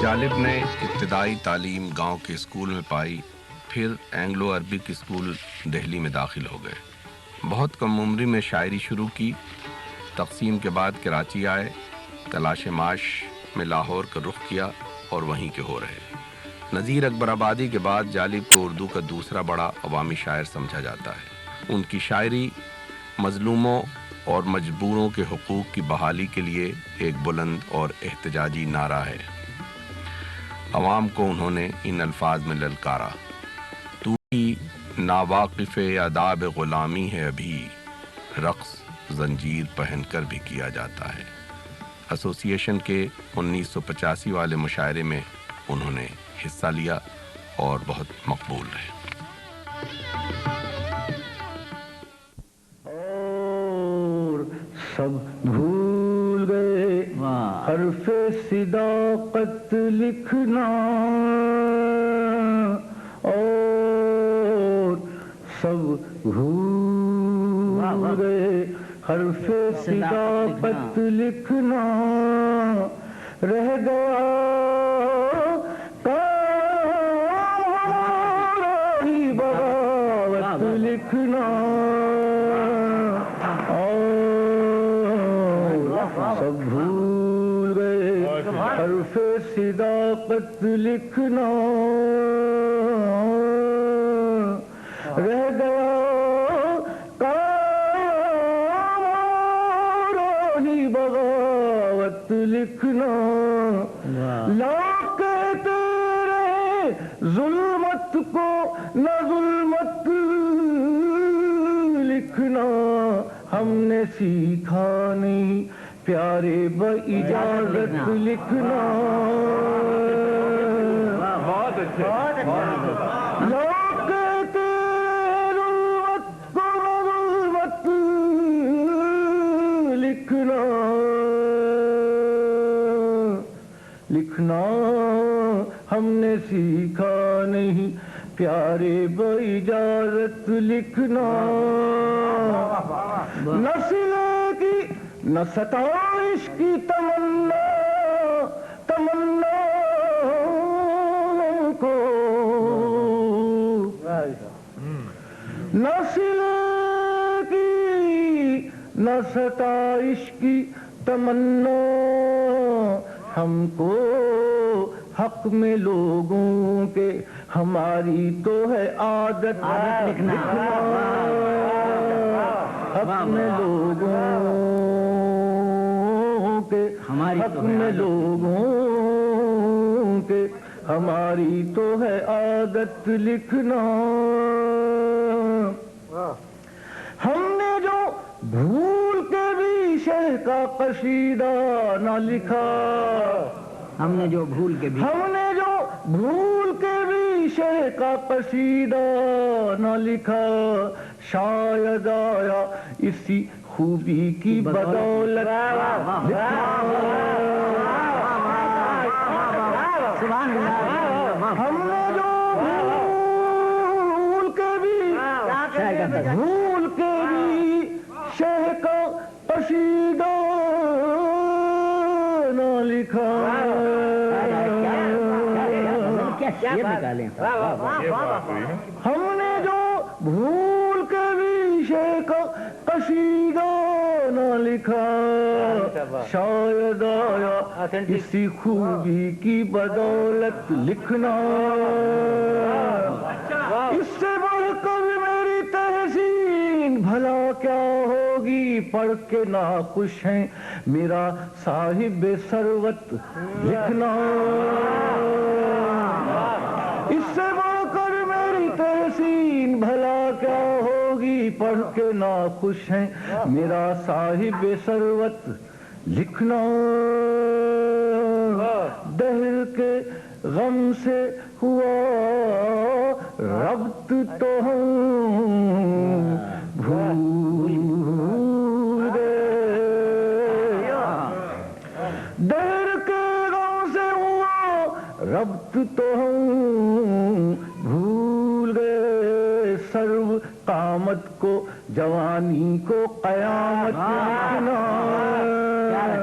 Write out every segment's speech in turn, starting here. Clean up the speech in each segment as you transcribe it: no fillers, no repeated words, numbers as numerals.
جالب نے ابتدائی تعلیم گاؤں کے اسکول میں پائی، پھر اینگلو عربک اسکول دہلی میں داخل ہو گئے۔ بہت کم عمری میں شاعری شروع کی۔ تقسیم کے بعد کراچی آئے، تلاش معاش میں لاہور کا رخ کیا اور وہیں کے ہو رہے۔ نذیر اکبر آبادی کے بعد جالب کو اردو کا دوسرا بڑا عوامی شاعر سمجھا جاتا ہے۔ ان کی شاعری مظلوموں اور مجبوروں کے حقوق کی بحالی کے لیے ایک بلند اور احتجاجی نعرہ ہے۔ عوام کو انہوں نے ان الفاظ میں للکارا: تو ہی ناواقف آداب غلامی ہے، ابھی رقص زنجیر پہن کر بھی کیا جاتا ہے۔ ایسوسی ایشن کے 1985 والے مشاعرے میں انہوں نے حصہ لیا اور بہت مقبول رہے۔ اور سب بھول گئے حرف صداقت لکھنا، اور سب بھول گئے حرف صداقت لکھنا، رہ گیا ہی بغاوت لکھنا، سب بھول گئے حرف صداقت لکھنا، رہ گیا بغاوت لکھنا، لا کہتے رہے ظلمت کو نہ ظلمت لکھنا، ہم نے سیکھا نہیں پیارے باجازت لکھنا، بہت اچھا، لوگ کہتے ظلمت کو نہ ظلمت لکھنا، لکھنا ہم نے سیکھا نہیں پیارے باجازت لکھنا، نہ سلے کی نہ ستائش کی تمنا کو، نہ سلے کی نہ ستائش کی تمنا، ہم کو حق میں لوگوں کے ہماری تو ہے عادت لکھنا، حق میں لوگوں کے حق میں لوگوں کے ہماری تو ہے عادت لکھنا، ہم نے جو بھول کے بھی شہ کا قصیدہ نہ لکھا، ہم نے جو بھول کے بھی شہ کا قصیدہ نہ لکھا، شاید آیا اسی خوبی کی بدولت ہم نے جو بھول کے بھی شہ کا قصیدہ نہ لکھا، ہم نے جو بھول کے بھی شہ کا قصیدہ نہ لکھا، شاید آیا اسی خوبی کی بدولت لکھنا، اس سے بڑھ کر میری تحسین بھلا کیا ہوگی، پڑھ کے ناخوش ہیں میرا صاحب ثروت لکھنا، اس سے بڑھ کر میری تحسین بھلا کیا ہوگی، پڑھ کے ناخوش ہیں میرا صاحب ثروت لکھنا، دہر کے غم سے ہوا ربط تو ہم بھول گئے، دہر کے غم سے ہوا ربط تو ہم بھول گئے، سرو قامت کو جوانی کو قیامت لکھنا،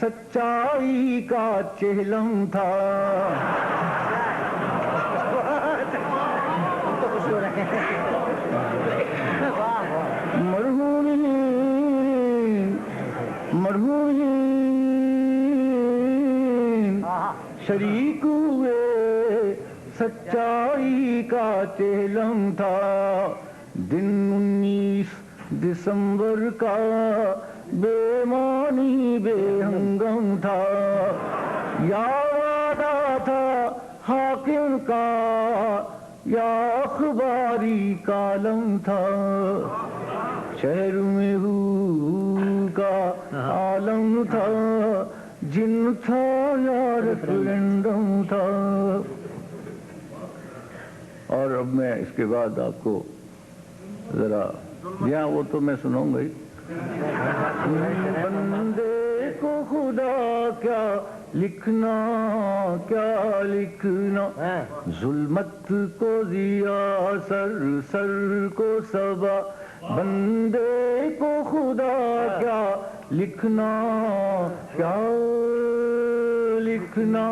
سچائی کا چہلم تھا. مرہومین شریک ہوئے سچائی کا چہلم تھا. دن 19 دسمبر کا بے معنی بے ہنگم تھا. یا وعدہ تھا حاکم کا یا اخباری کالم تھا. شہر میں ہو کا عالم تھا. جن تھا یا ریفرینڈم تھا. اور اب میں اس کے بعد آپ کو ذرا یہاں وہ تو میں سناؤں گا ہی. بندے کو خدا کیا لکھنا کیا لکھنا, ظلمت کو ضیا سر سر کو صبا. بندے کو خدا کیا لکھنا کیا لکھنا.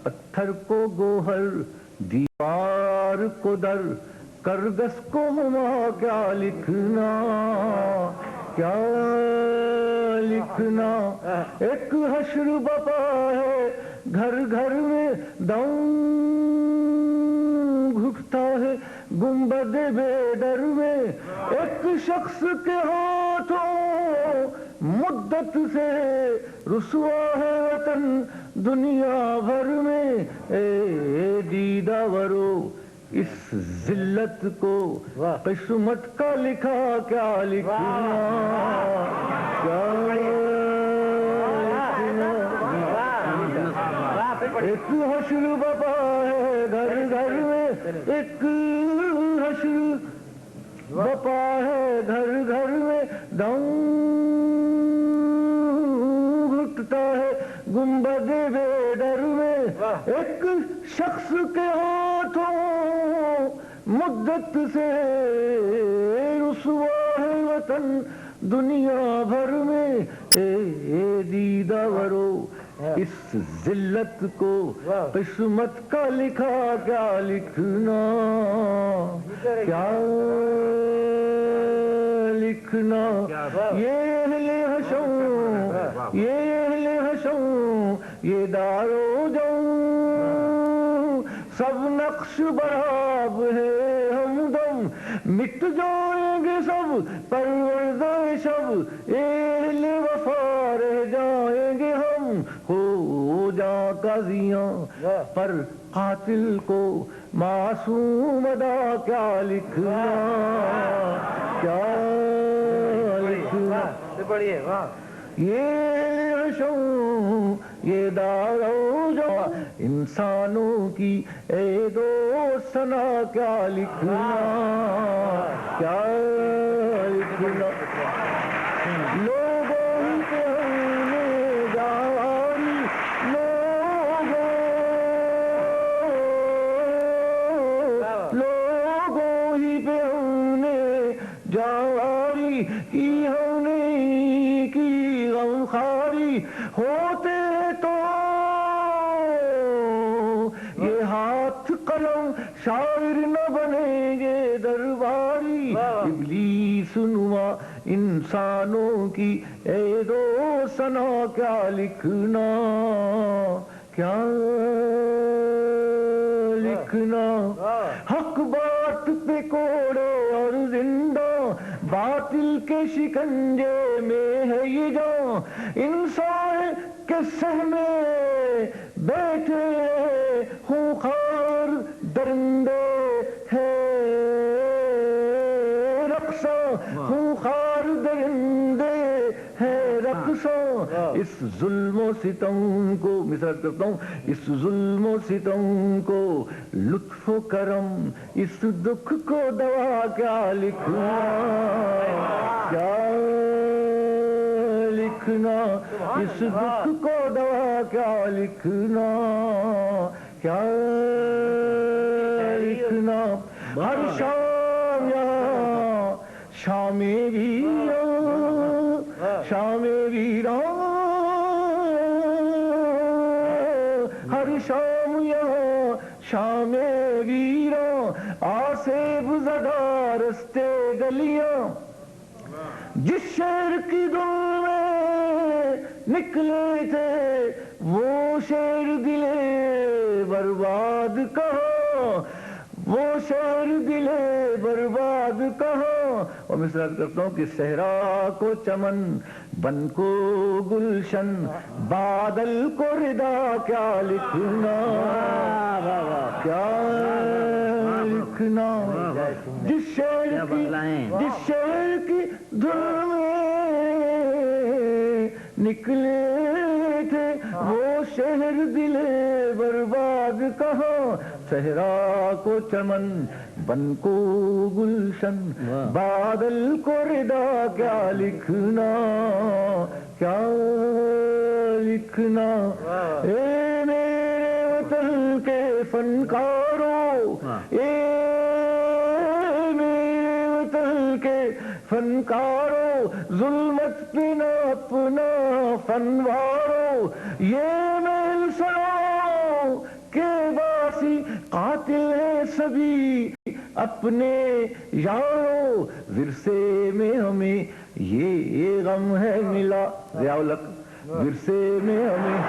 پتھر کو گوہر دیوار کو در کرگس کو ہما کیا لکھنا کیا لکھنا. ایک حشر بپا ہے گھر گھر میں دم گھٹتا ہے گنبد بے در میں. ایک شخص کے ہاتھوں مدت سے رسوا ہے وطن دنیا بھر میں. اے دیدہ ورو اس ذلت کو قسمت کا لکھا کیا لکھنا کیا لکھنا. ایک حشر بپا ہے گھر گھر میں, ایک حشر بپا ہے گھر گھر میں. دم گھٹتا ہے گنبد بے در میں. ایک شخص کے ہاتھوں مدت سے رسوا ہے وطن دنیا بھر میں. اے دیدہ ورو اس ذلت کو قسمت کا لکھا کیا لکھنا کیا لکھنا. یہ اہل حشم یہ اہل حشم یہ دارو جاؤں سب نقش براب ہے ہمدم. مٹ جائیں گے سب پروردہ شب. اہل وفا رہ جائیں گے ہم ہو جا قاضیاں پر قاتل کو معصوم ادا کیا لکھنا کیا لکھنا. یہ حشم یہ دارو جو انسانوں کی عید و ثنا کیا لکھنا کیا لکھنا. لوگوں کے ہونے جاری لوگوں ہی پہ ہونے جاری کی ہونے کی غمخواری. ہوتے تو یہ ہاتھ قلم شاعر نہ بنیں گے درباری. ابلیس نما انسانوں کی عید و ثنا کیا لکھنا کیا لکھنا. حق بات پہ کوڑے اور زندہ باطل کے شکنجے میں ہے یہ جان. انسان کے سہمے بیٹھے خونخوار درندے ہے رقصاں. خونخوار درندے ہے رقصاں. اس ظلم و ستم کو مثال کرتا ہوں. اس ظلم و ستم کو لطف و کرم اس دکھ کو دوا کیا لکھنا کیا لکھنا. اس دکھ کو دوا کیا لکھنا کیا لکھنا. ہر شام یہاں شام ویران شام ویران شام ویروں آسیب زدہ رستے گلیاں جس شہر کی دل میں نکلے تھے وہ شہر دلے برباد کہاں وہ شہر دلے برباد کہاں اور میں سرات کرتا ہوں کہ صحرا کو چمن بن کو گلشن بادل کو ردا کیا لکھنا کیا لکھنا جس شہر کی دھن میں نکلے تھے وہ شہر دلے برباد کہاں صحرا کو چمن بن کو گلشن بادل کو ردا کیا لکھنا کیا لکھنا اے میرے وطن کے فنکاروں اے میرے وطن کے فنکاروں ظلمت پہ نہ اپنا فنوارو یہ محل سنو کہ باسی قاتل ہیں سبھی اپنے یاروں ورثے میں ہمیں یہ غم ہے ملا ضیاء الحق ورثے میں ہمیں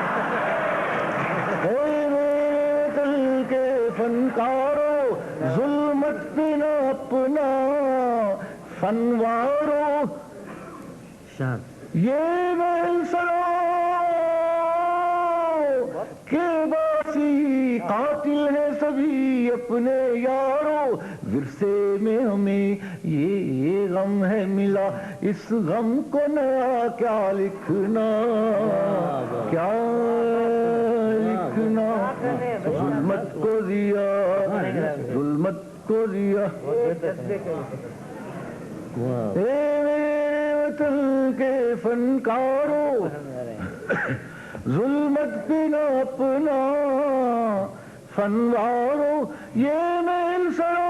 اے میرے وطن کے فنکاروں ظلمت پہ نہ اپنا فنواروں یہ محل سنو کہ باسی قاتل ہیں سبھی اپنے یاروں ورثے میں ہمیں یہ غم ہے ملا اس غم کو نیا کیا لکھنا کیا لکھنا ظلمت کو دیا ظلمت کو دیا اے میرے وطن کے فنکاروں ظلمت پہ نہ اپنا فنوارو یہ محل سنو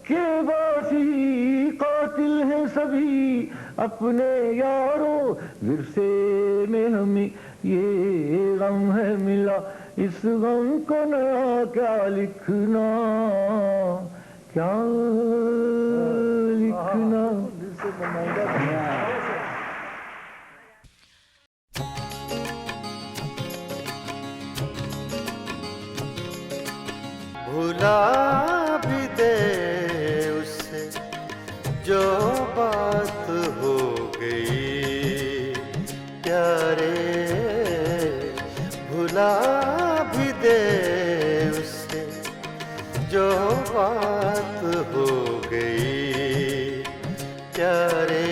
کہ باسی قاتل ہیں سبھی اپنے یاروں ورثے میں ہمیں یہ غم ہے ملا اس غم کو نیا کیا لکھنا کیا لکھنا بھلا بھی دے اس سے جو بات ہو گئی پیارے بھلا بھی دے اس سے جو بات ہو گئی پیارے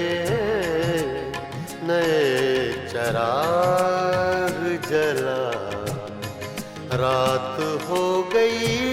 نئے چراغ جلا رات ہو گئی